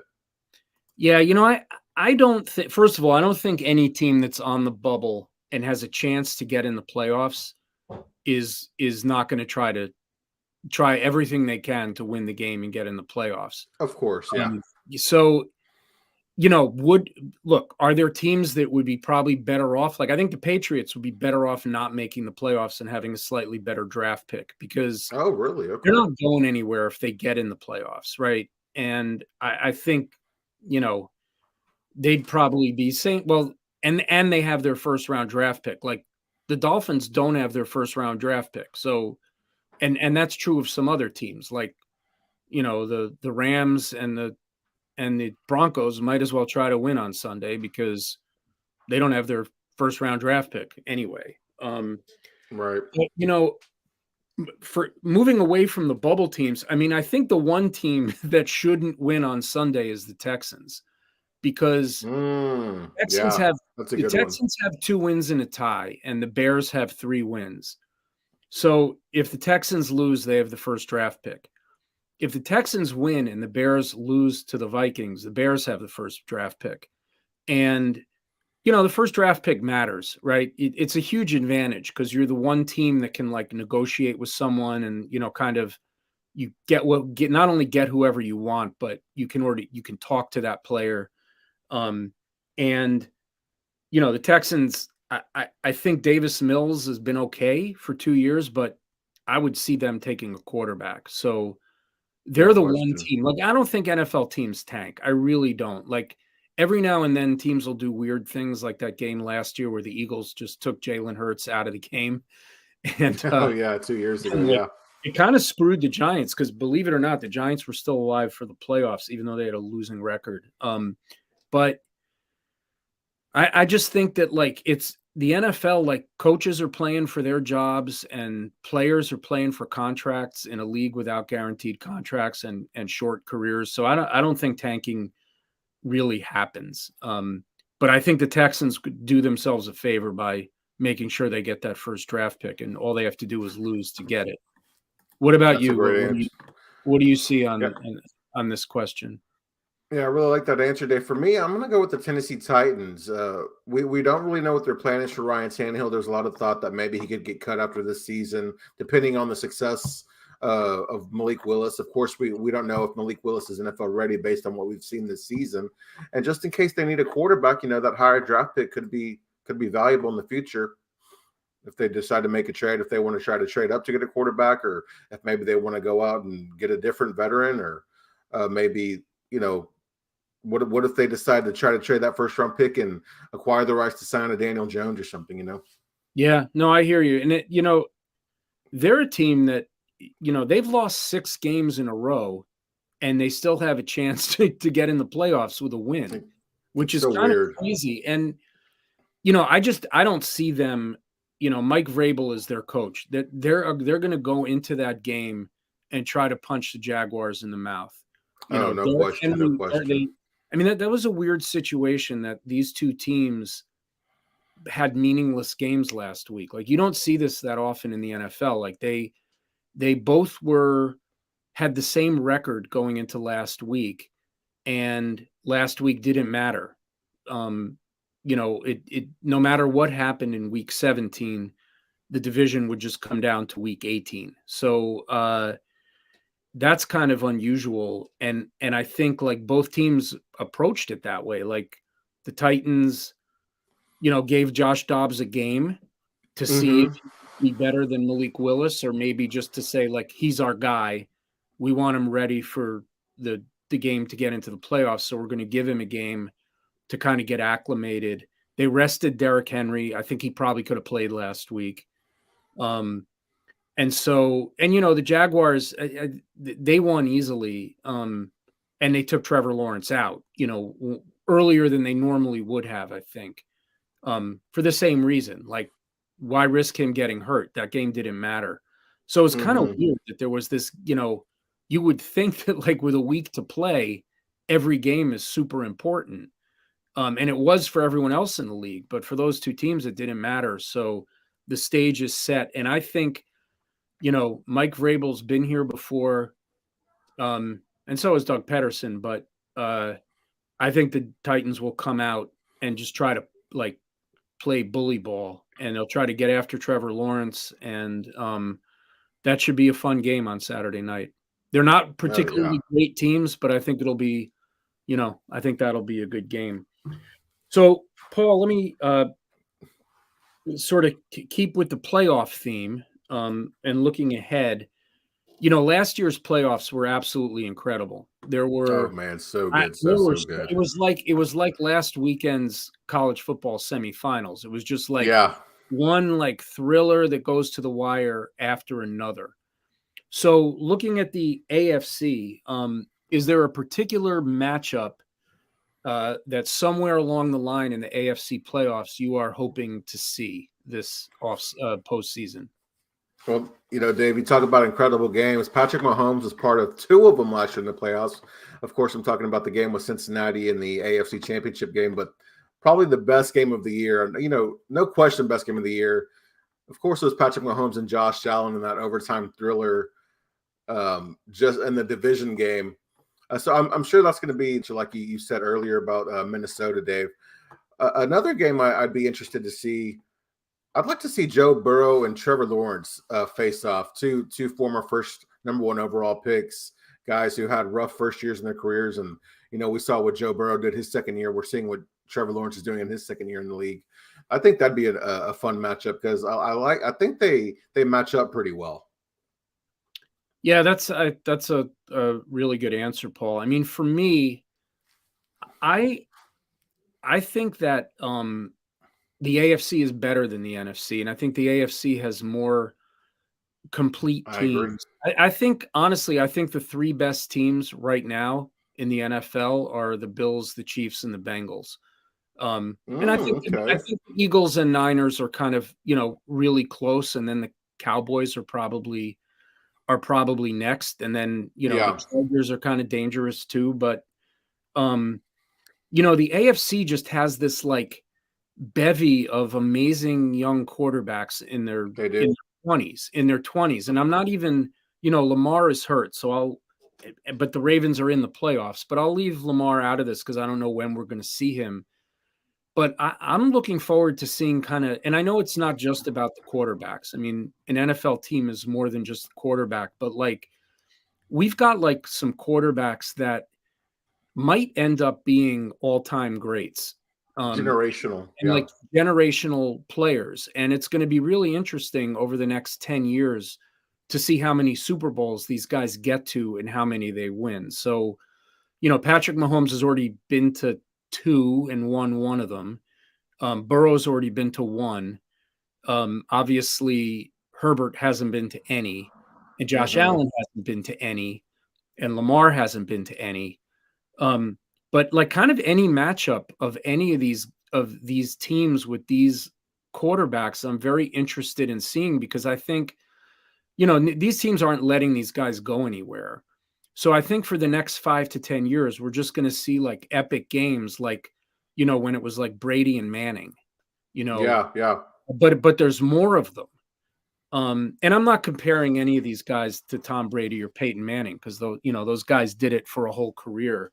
Yeah, I don't think. First of all, I don't think any team that's on the bubble and has a chance to get in the playoffs is not going to try everything they can to win the game and get in the playoffs. Of course, yeah. So are there teams that would be probably better off? Like I think the Patriots would be better off not making the playoffs and having a slightly better draft pick because Oh, really? Okay. they're not going anywhere if they get in the playoffs, right? And I think they'd probably be saying, well, and they have their first round draft pick. Like the Dolphins don't have their first round draft pick, so and that's true of some other teams, like the Rams and the Broncos might as well try to win on Sunday because they don't have their first round draft pick anyway. Right. But, for moving away from the bubble teams, I mean, I think the one team that shouldn't win on Sunday is the Texans because Texans Yeah, have that's a the good one. Texans have 2 wins and a tie, and the Bears have 3 wins. So if the Texans lose, they have the first draft pick. If the Texans win and the Bears lose to the Vikings, the Bears have the first draft pick. And the first draft pick matters, right? It's a huge advantage because you're the one team that can like negotiate with someone and kind of you not only get whoever you want, but you can talk to that player. And the Texans, I think Davis Mills has been okay for 2 years, but I would see them taking a quarterback. So No they're the one question. team. Like I don't think NFL teams tank. I really don't. Like every now and then teams will do weird things like that game last year where the Eagles just took Jalen Hurts out of the game. And Oh yeah, 2 years ago. and like Yeah. it kind of screwed the Giants because believe it or not, the Giants were still alive for the playoffs, even though they had a losing record. But I just think that like it's the NFL, like coaches are playing for their jobs and players are playing for contracts in a league without guaranteed contracts and short careers. So I don't think tanking really happens. But I think the Texans could do themselves a favor by making sure they get that first draft pick, and all they have to do is lose to get it. What about That's a you? great answer. What do you see Yeah. on this question? Yeah, I really like that answer, Dave. For me, I'm going to go with the Tennessee Titans. We don't really know what their plan is for Ryan Tannehill. There's a lot of thought that maybe he could get cut after this season, depending on the success of Malik Willis. Of course, we don't know if Malik Willis is NFL ready based on what we've seen this season. And just in case they need a quarterback, that higher draft pick could be valuable in the future if they decide to make a trade. If they want to try to trade up to get a quarterback, or if maybe they want to go out and get a different veteran, or maybe what if they decide to try to trade that first round pick and acquire the rights to sign a Daniel Jones or something? Yeah, no, I hear you. And they're a team that, they've lost 6 games in a row and they still have a chance to get in the playoffs with a win, which is so kind weird. of crazy. And, I don't see them, Mike Vrabel is their coach, that they're going to go into that game and try to punch the Jaguars in the mouth. No Derrick question. Henry, No question. that was a weird situation that these two teams had meaningless games last week. Like, you don't see this that often in the NFL. Like, they both had the same record going into last week, and last week didn't matter. It no matter what happened in week 17, the division would just come down to week 18. So that's kind of unusual. And I think like both teams approached it that way. Like the Titans, gave Josh Dobbs a game to see if he could be better than Malik Willis, or maybe just to say, like, he's our guy. We want him ready for the game to get into the playoffs. So we're going to give him a game to kind of get acclimated. They rested Derrick Henry. I think he probably could have played last week. And the Jaguars, they won easily. And they took Trevor Lawrence out, earlier than they normally would have, I think, for the same reason. Like, why risk him getting hurt? That game didn't matter. So it's kind of weird that there was this, you would think that like with a week to play, every game is super important. And it was for everyone else in the league, but for those two teams, it didn't matter. So the stage is set. And I think, Mike Vrabel's been here before. And so is Doug Pederson, but I think the Titans will come out and just try to like play bully ball, and they'll try to get after Trevor Lawrence. And that should be a fun game on Saturday night. They're not particularly great teams, but I think it'll be, I think that'll be a good game. So, Paul, let me sort of keep with the playoff theme and looking ahead. Last year's playoffs were absolutely incredible. There were, so good, so good. It was like last weekend's college football semifinals. It was just like one like thriller that goes to the wire after another. So, looking at the AFC, is there a particular matchup that somewhere along the line in the AFC playoffs you are hoping to see this postseason? Well, Dave, you talk about incredible games. Patrick Mahomes was part of 2 of them last year in the playoffs. Of course, I'm talking about the game with Cincinnati in the AFC Championship game, but probably the best game of the year. No question, best game of the year. Of course, it was Patrick Mahomes and Josh Allen in that overtime thriller, just in the division game. So I'm sure that's going to be, like you said earlier about Minnesota, Dave. Another game I'd be interested to see. I'd like to see Joe Burrow and Trevor Lawrence face off. Two former first number 1 overall picks, guys who had rough first years in their careers. And, we saw what Joe Burrow did his second year. We're seeing what Trevor Lawrence is doing in his second year in the league. I think that'd be a fun matchup because I think they match up pretty well. Yeah, that's a really good answer, Paul. I mean, for me, I think that the AFC is better than the NFC, and I think the AFC has more complete teams. I think, honestly, the 3 best teams right now in the NFL are the Bills, the Chiefs, and the Bengals. And I think the Eagles and Niners are kind of, really close, and then the Cowboys are probably next, and then the Chargers are kind of dangerous too. But the AFC just has this like bevy of amazing young quarterbacks in their They do. 20s. And I'm not even, Lamar is hurt, but the Ravens are in the playoffs. But I'll leave Lamar out of this because I don't know when we're going to see him. But I'm looking forward to seeing and I know it's not just about the quarterbacks. I mean, an NFL team is more than just the quarterback, but like we've got like some quarterbacks that might end up being all-time greats. Generational. And Yeah. like generational players. And it's going to be really interesting over the next 10 years to see how many Super Bowls these guys get to and how many they win. So, Patrick Mahomes has already been to 2 and won one of them. Burrow's already been to 1. Obviously, Herbert hasn't been to any, and Josh Allen hasn't been to any, and Lamar hasn't been to any. But like kind of any matchup of any of these teams with these quarterbacks, I'm very interested in seeing because I think, these teams aren't letting these guys go anywhere. So I think for the next 5 to 10 years, we're just going to see like epic games, like, when it was like Brady and Manning, Yeah. Yeah. but there's more of them. And I'm not comparing any of these guys to Tom Brady or Peyton Manning because those guys did it for a whole career.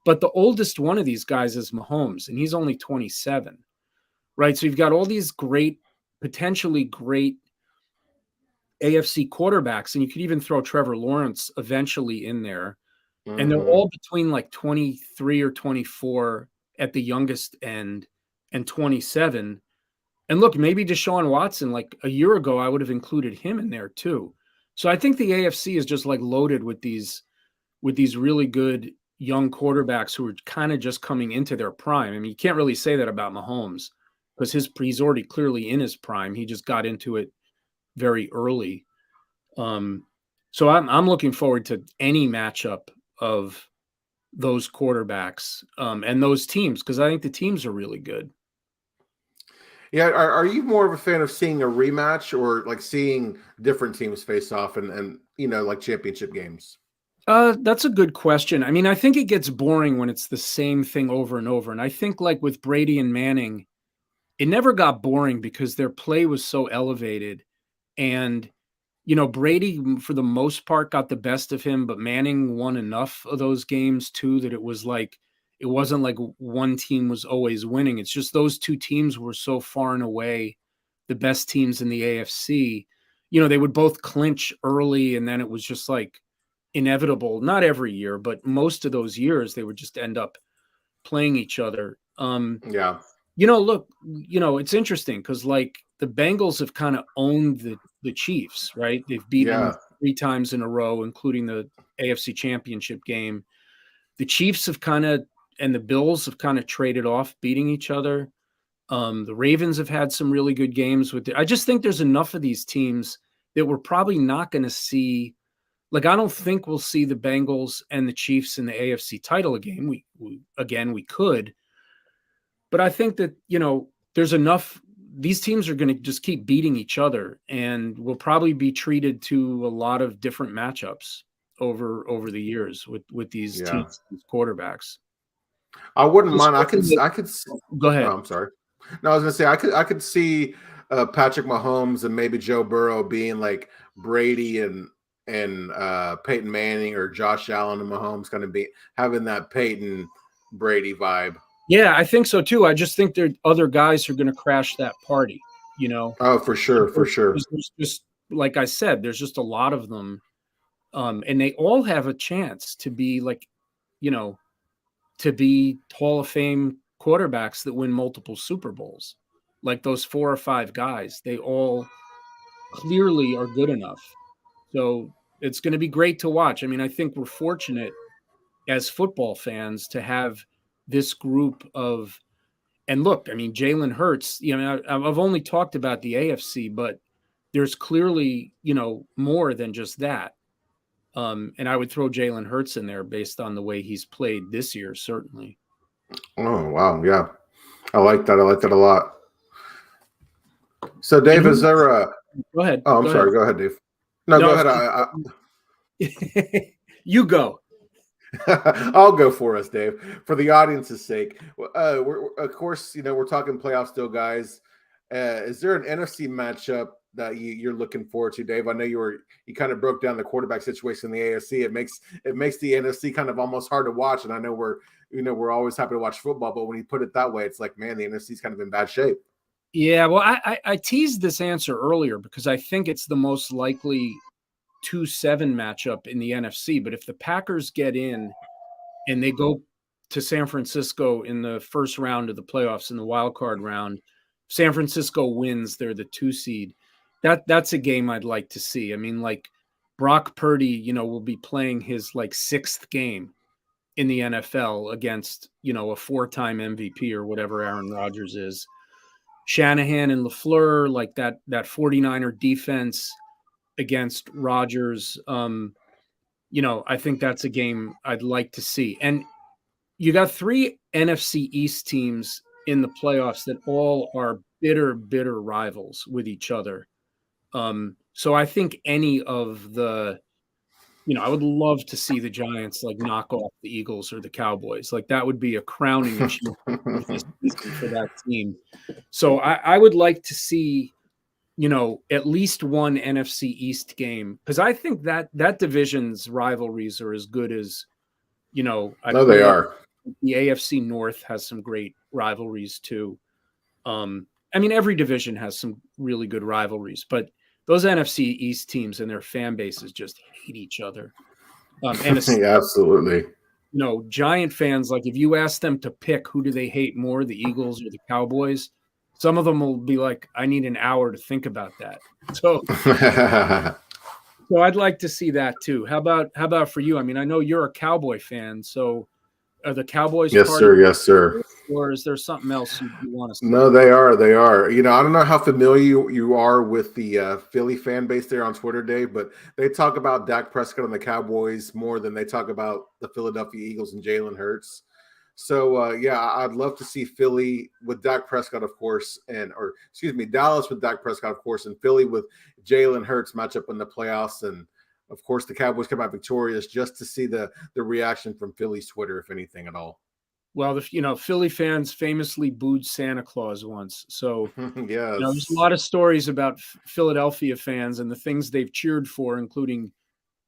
But the oldest one of these guys is Mahomes, and he's only 27, right? So you've got all these potentially great AFC quarterbacks, and you could even throw Trevor Lawrence eventually in there. And they're all between like 23 or 24 at the youngest end and 27. And look, maybe Deshaun Watson, like a year ago, I would have included him in there too. So I think the AFC is just like loaded with these really good young quarterbacks who are kind of just coming into their prime. I mean, you can't really say that about Mahomes because he's already clearly in his prime. He just got into it very early. So I'm looking forward to any matchup of those quarterbacks and those teams because I think the teams are really good. Yeah, are you more of a fan of seeing a rematch or like seeing different teams face off and like championship games? That's a good question. I mean, I think it gets boring when it's the same thing over and over. And I think like with Brady and Manning, it never got boring because their play was so elevated. And, Brady, for the most part, got the best of him, but Manning won enough of those games too that it wasn't like one team was always winning. It's just those two teams were so far and away the best teams in the AFC. They would both clinch early, and then it was just like inevitable. Not every year, but most of those years, they would just end up playing each other. Yeah. Look, it's interesting because like the Bengals have kind of owned the Chiefs, right? They've beaten them 3 times in a row, including the AFC Championship game. The Chiefs and the Bills have kind of traded off beating each other. The Ravens have had some really good games I just think there's enough of these teams that we're probably not going to see. Like, I don't think we'll see the Bengals and the Chiefs in the AFC title game. We could, but I think that, there's enough. These teams are going to just keep beating each other and will probably be treated to a lot of different matchups over the years with these teams, these quarterbacks. I wouldn't mind. I could. Go ahead. Oh, I'm sorry. No, I was gonna say I could see Patrick Mahomes and maybe Joe Burrow being like Brady and Peyton Manning or Josh Allen and Mahomes kind of be having that Peyton Brady vibe. Yeah, I think so too. I just think there are other guys who are going to crash that party. Oh, for sure. There's just like I said, there's just a lot of them, and they all have a chance to be like, to be Hall of Fame quarterbacks that win multiple Super Bowls. Like those 4 or 5 guys, they all clearly are good enough. So it's going to be great to watch. I mean, I think we're fortunate as football fans to have this group of, and look, I mean, Jalen Hurts, I've only talked about the AFC, but there's clearly, more than just that. And I would throw Jalen Hurts in there based on the way he's played this year, certainly. Oh, wow. Yeah. I like that. I like that a lot. So, Dave, is there a... Go ahead. Oh, I'm sorry. Go ahead, Dave. No, go ahead. You go. I'll go for us, Dave, for the audience's sake. Of course, we're talking playoffs still, guys. Is there an NFC matchup that you're looking forward to, Dave? I know you kind of broke down the quarterback situation in the AFC. It makes the NFC kind of almost hard to watch, and I know we're always happy to watch football, but when you put it that way, it's like, man, the NFC's kind of in bad shape. Yeah, well, I teased this answer earlier because I think it's the most likely 2-7 matchup in the NFC. But if the Packers get in and they go to San Francisco in the first round of the playoffs in the wild card round, San Francisco wins, they're the 2 seed. That's a game I'd like to see. I mean, like Brock Purdy, will be playing his like 6th game in the NFL against, a 4-time MVP or whatever Aaron Rodgers is. Shanahan and LaFleur, like that 49er defense against Rodgers. I think that's a game I'd like to see. And you got 3 NFC East teams in the playoffs that all are bitter, bitter rivals with each other. So I think any of I would love to see the Giants like knock off the Eagles or the Cowboys. Like that would be a crowning achievement of this season for that team. So I would like to see, at least one NFC East game because I think that division's rivalries are as good as, I No, they feel like are. the AFC North has some great rivalries too. I mean, every division has some really good rivalries, but those NFC East teams and their fan bases just hate each other. And Yeah, absolutely. Giant fans, like if you ask them to pick who do they hate more, the Eagles or the Cowboys, some of them will be like, I need an hour to think about that. So I'd like to see that too. How about for you? I mean, I know you're a Cowboy fan, so are the Cowboys Yes, part of sir. Yes, sir. it, or is there something else you want to see? No, they are. They are. I don't know how familiar you are with the Philly fan base there on Twitter, Dave, but they talk about Dak Prescott and the Cowboys more than they talk about the Philadelphia Eagles and Jalen Hurts. So, yeah, I'd love to see Philly with Dak Prescott, of course, or excuse me, Dallas with Dak Prescott, of course, and Philly with Jalen Hurts match up in the playoffs. And, of course, the Cowboys come out victorious just to see the reaction from Philly's Twitter, if anything at all. Well, Philly fans famously booed Santa Claus once. So, there's a Yes. lot of stories about Philadelphia fans and the things they've cheered for, including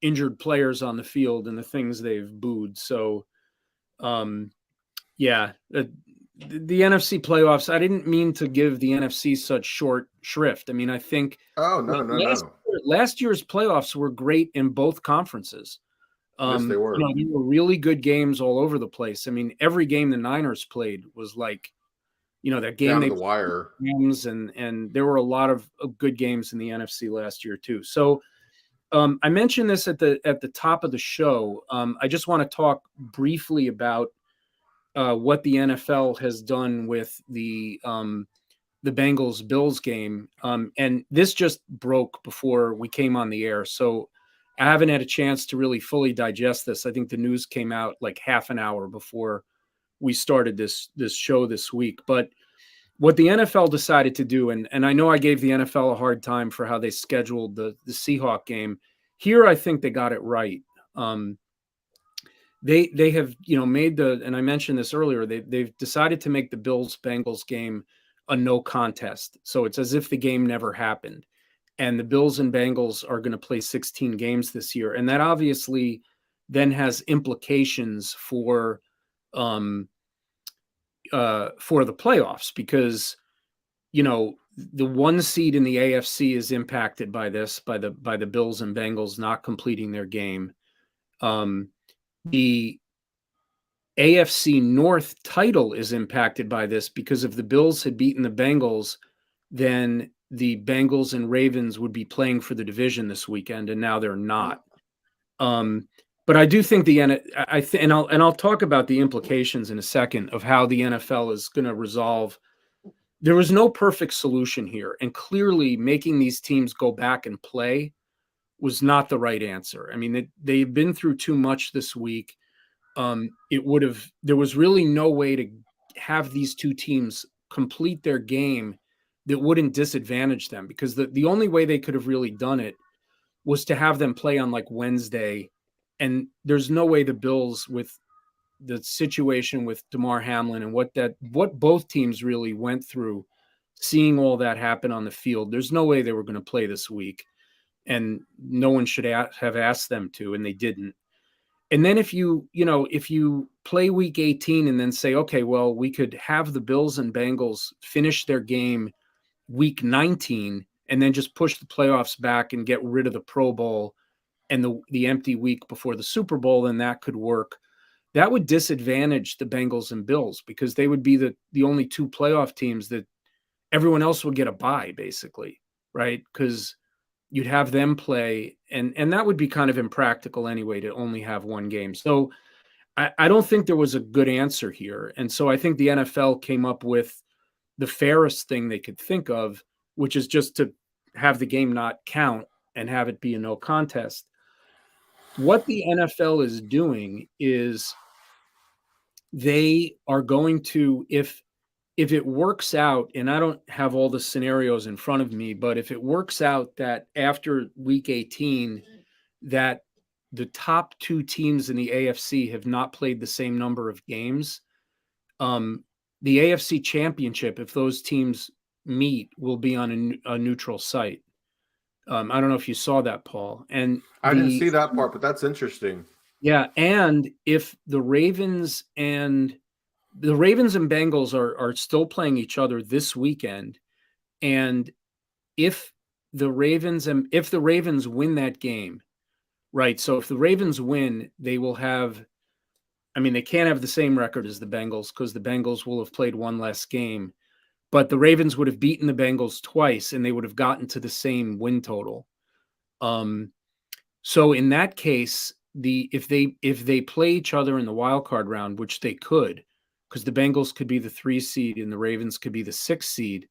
injured players on the field and the things they've booed. So, yeah, the NFC playoffs, I didn't mean to give the NFC such short shrift. I mean, I think Oh, no, no, no. last year's playoffs were great in both conferences. Yes, they were. There were really good games all over the place. I mean, every game the Niners played was like, that game Down to they the wire. games and there were a lot of good games in the NFC last year too. So I mentioned this at the top of the show. I just want to talk briefly about what the NFL has done with the Bengals Bills game. And this just broke before we came on the air. So I haven't had a chance to really fully digest this. I think the news came out like half an hour before we started this show this week. But what the NFL decided to do, and I know I gave the NFL a hard time for how they scheduled the Seahawk game. Here, I think they got it right. They have made and I mentioned this earlier. They've decided to make the Bills Bengals game a no contest, so it's as if the game never happened. And the Bills and Bengals are going to play 16 games this year, and that obviously then has implications for the playoffs because the 1 seed in the AFC is impacted by this by the Bills and Bengals not completing their game. The AFC North title is impacted by this because if the Bills had beaten the Bengals, then the Bengals and Ravens would be playing for the division this weekend, and now they're not. But I do think and I'll talk about the implications in a second of how the NFL is going to resolve. There was no perfect solution here, and clearly making these teams go back and play was not the right answer. I mean, they've been through too much this week. There was really no way to have these two teams complete their game that wouldn't disadvantage them because the only way they could have really done it was to have them play on like Wednesday And there's no way the Bills, with the situation with Damar Hamlin and what both teams really went through, seeing all that happen on the field, there's no way they were going to play this week, and no one should have asked them to, and they didn't. And then if you play week 18 and then say, okay, well, we could have the Bills and Bengals finish their game week 19 and then just push the playoffs back and get rid of the Pro Bowl and the empty week before the Super Bowl, then that could work. That would disadvantage the Bengals and Bills because they would be the only two playoff teams that everyone else would get a bye, basically, right? Because you'd have them play, and that would be kind of impractical anyway to only have one game. So I don't think there was a good answer here. And so I think the NFL came up with the fairest thing they could think of, which is just to have the game not count and have it be a no contest. What the NFL is doing is they are going to, if it works out, and I don't have all the scenarios in front of me, but if it works out that after week 18 that the top two teams in the AFC have not played the same number of games, the AFC championship, if those teams meet, will be on a neutral site. I don't know if you saw that, Paul. And I didn't see that part, but that's interesting. yeah, and if the Ravens and Bengals are still playing each other this weekend, and if the Ravens win that game, right? So if the Ravens win, they will have, I mean, they can't have the same record as the Bengals because the Bengals will have played one less game, but the Ravens would have beaten the Bengals twice and they would have gotten to the same win total. So in that case, if they play each other in the wild card round, which they could, because the Bengals could be the 3 seed and the Ravens could be the 6 seed,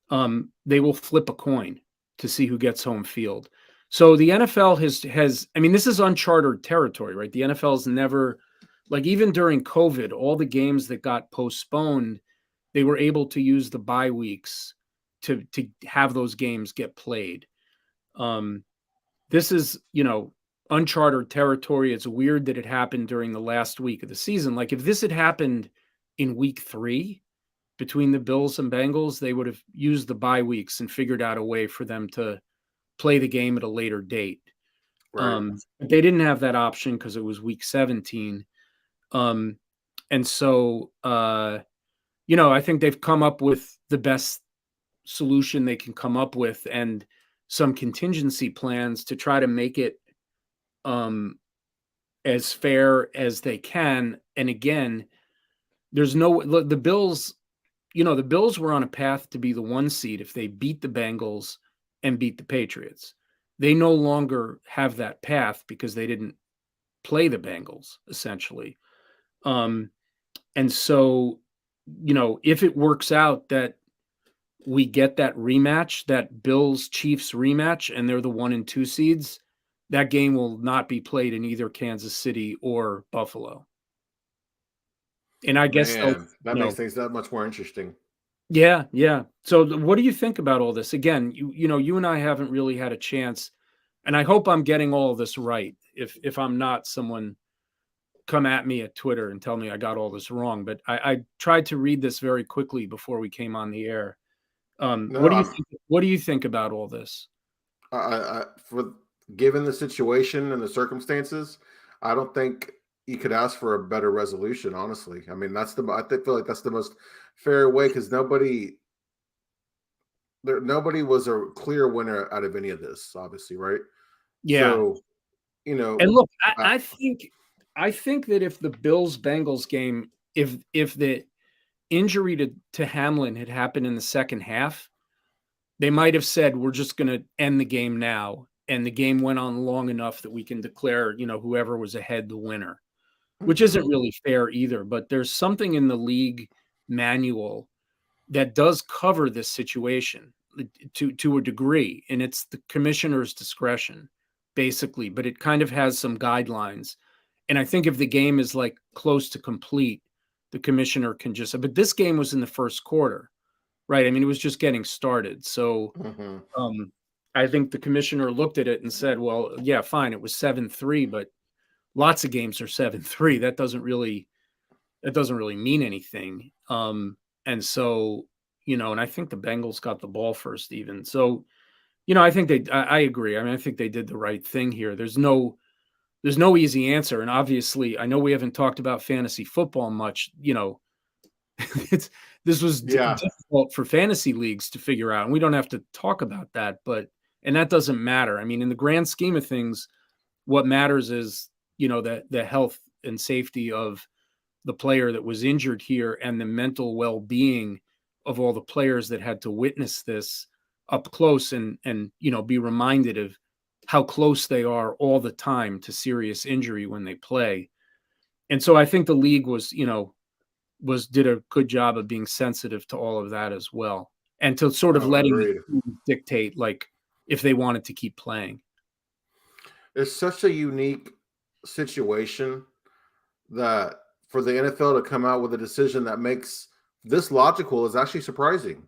they will flip a coin to see who gets home field. So the NFL has I mean, this is uncharted territory, right? The NFL's never, like, even during COVID, all the games that got postponed, they were able to use the bye weeks to have those games get played. This is, uncharted territory. It's weird that it happened during the last week of the season. Like, if this had happened in week 3 between the Bills and Bengals, they would have used the bye weeks and figured out a way for them to play the game at a later date. Right. But they didn't have that option because it was week 17. And so, I think they've come up with the best solution they can come up with and some contingency plans to try to make it as fair as they can. And again, the Bills, the Bills were on a path to be the 1 seed if they beat the Bengals and beat the Patriots. They no longer have that path because they didn't play the Bengals, essentially. And so, if it works out that we get that rematch, that Bills-Chiefs rematch, and they're the 1 and 2 seeds, that game will not be played in either Kansas City or Buffalo. And I guess that makes things that much more interesting. Yeah, yeah. So what do you think about all this? Again, you and I haven't really had a chance, and I hope I'm getting all of this right. If I'm not, someone come at me at Twitter and tell me I got all this wrong. But I tried to read this very quickly before we came on the air. What do you think about all this? For given the situation and the circumstances, I don't think you could ask for a better resolution. Honestly, I mean, I feel like that's the most fair way because nobody was a clear winner out of any of this, obviously, right? Yeah. So, and look, I think that if the Bills Bengals game, if the injury to Hamlin had happened in the second half, they might have said, we're just going to end the game now. And the game went on long enough that we can declare, whoever was ahead the winner, which isn't really fair either. But there's something in the league manual that does cover this situation to a degree. And it's the commissioner's discretion, basically. But it kind of has some guidelines. And I think if the game is like close to complete, the commissioner can just, but this game was in the first quarter, right? I mean, it was just getting started. So I think the commissioner looked at it and said, well, yeah, fine. It was 7-3, but lots of games are 7-3. That doesn't really mean anything. And so, and I think the Bengals got the ball first even. So, I think I agree. I mean, I think they did the right thing here. There's no easy answer. And obviously, I know we haven't talked about fantasy football much. This was Yeah, difficult for fantasy leagues to figure out. And we don't have to talk about that, and that doesn't matter. I mean, in the grand scheme of things, what matters is, the health and safety of the player that was injured here and the mental well-being of all the players that had to witness this up close and be reminded of how close they are all the time to serious injury when they play. And so I think the league did a good job of being sensitive to all of that as well, and to sort of letting agreed. the team dictate, like, if they wanted to keep playing. It's such a unique situation that for the NFL to come out with a decision that makes this logical is actually surprising.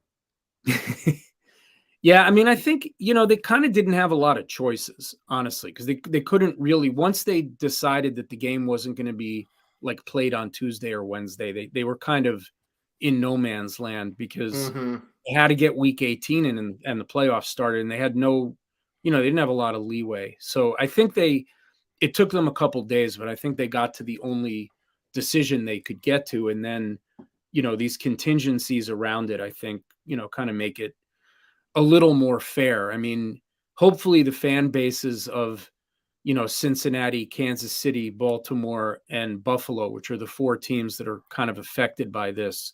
Yeah, I mean, I think, they kind of didn't have a lot of choices, honestly, because they couldn't really, once they decided that the game wasn't going to be like played on Tuesday or Wednesday, they were kind of in no man's land, because Mm-hmm. they had to get week 18 in, and the playoffs started, and they had no, they didn't have a lot of leeway. So I think it took them a couple days, but I think they got to the only decision they could get to. And then, these contingencies around it, I think, kind of make it a little more fair. I mean, hopefully the fan bases of, Cincinnati, Kansas City, Baltimore, and Buffalo, which are the four teams that are kind of affected by this,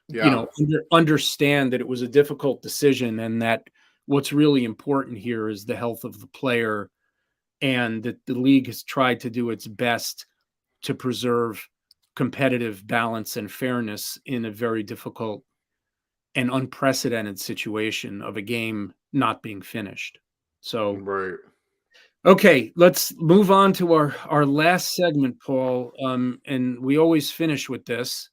Yeah, understand that it was a difficult decision, and that what's really important here is the health of the player, and that the league has tried to do its best to preserve competitive balance and fairness in a very difficult and unprecedented situation of a game not being finished. So, right. okay, let's move on to our last segment, Paul. And we always finish with this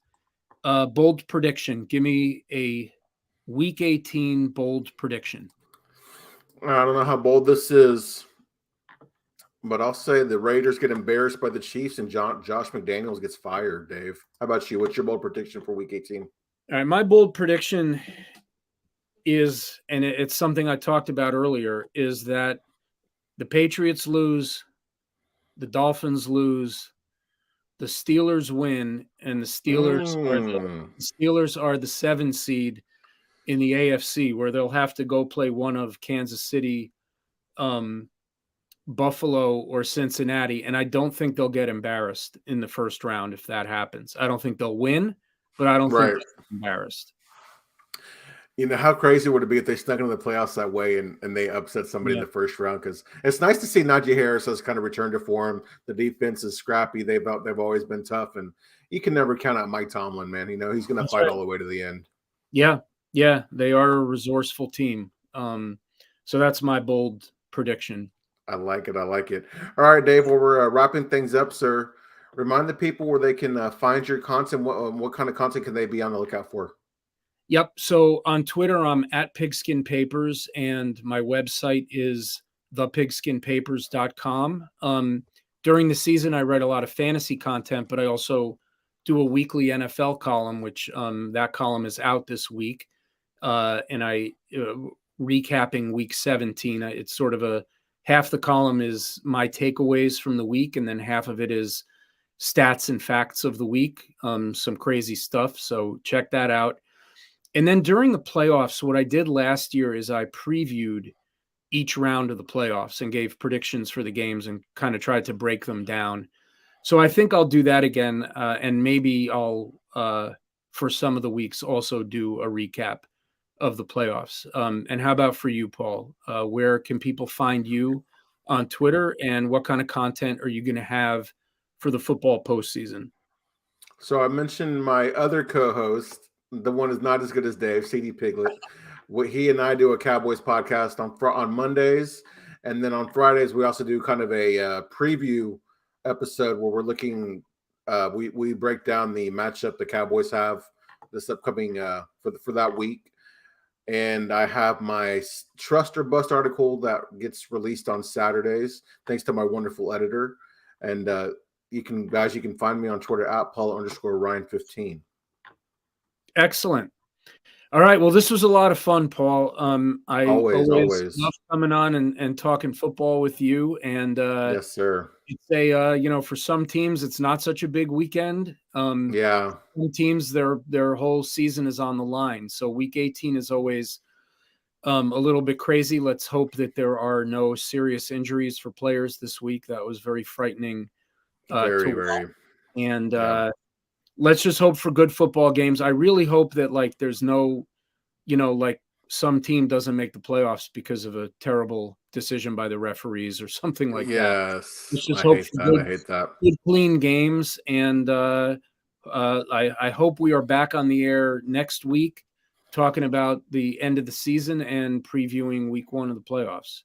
bold prediction. Give me a Week 18 bold prediction. I don't know how bold this is, but I'll say the Raiders get embarrassed by the Chiefs and Josh McDaniels gets fired, Dave. How about you? What's your bold prediction for week 18? All right, my bold prediction is, and it's something I talked about earlier, is that the Patriots lose, the Dolphins lose, the Steelers win, and the Steelers are the 7 seed in the AFC, where they'll have to go play one of Kansas City, Buffalo, or Cincinnati. And I don't think they'll get embarrassed in the first round if that happens. I don't think they'll win, but I don't think Right. they'll get embarrassed. You know, how crazy would it be if they snuck into the playoffs that way and they upset somebody in Yeah. the first round? Because it's nice to see Najee Harris has kind of returned to form. The defense is scrappy. They've always been tough, and you can never count out Mike Tomlin, man. He's going to That's fight right. all the way to the end. Yeah. Yeah. They are a resourceful team. So that's my bold prediction. I like it. I like it. All right, Dave. Well, we're wrapping things up, sir. Remind the people where they can find your content. What kind of content can they be on the lookout for? Yep. So on Twitter, I'm at Pigskin Papers, and my website is thepigskinpapers.com. During the season, I write a lot of fantasy content, but I also do a weekly NFL column, which that column is out this week. And I recapping week 17. It's sort of half the column is my takeaways from the week, and then half of it is stats and facts of the week, some crazy stuff. So check that out. And then during the playoffs, what I did last year is I previewed each round of the playoffs and gave predictions for the games and kind of tried to break them down. So I think I'll do that again. And maybe I'll, for some of the weeks, also do a recap of the playoffs. And how about for you, Paul? Where can people find you on Twitter, and what kind of content are you going to have for the football postseason? So I mentioned my other co-host. The one is not as good as Dave, CD Piglet. He and I do a Cowboys podcast on Mondays, and then on Fridays we also do kind of a preview episode where we're looking. We break down the matchup the Cowboys have this upcoming for that week, and I have my Trust or Bust article that gets released on Saturdays, thanks to my wonderful editor. And you can find me on Twitter at Paul_Ryan15. Excellent. All right. Well, this was a lot of fun, Paul. I always Always. love coming on and talking football with you. And Yes, sir. I'd say, for some teams, it's not such a big weekend. Yeah. Some teams, their whole season is on the line. So week 18 is always a little bit crazy. Let's hope that there are no serious injuries for players this week. That was very frightening Very, to very. watch. And Yeah. let's just hope for good football games. I really hope that there's no, some team doesn't make the playoffs because of a terrible decision by the referees or something like that. Yes. Let's just I hope hate for that. I hate that. good, clean games. And I hope we are back on the air next week talking about the end of the season and previewing week 1 of the playoffs.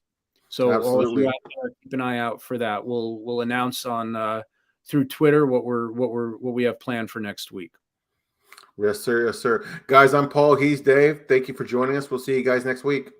So all of you Absolutely. out there, keep an eye out for that. We'll announce on through Twitter what we have planned for next week. Yes, sir. Yes, sir. Guys, I'm Paul. He's Dave. Thank you for joining us. We'll see you guys next week.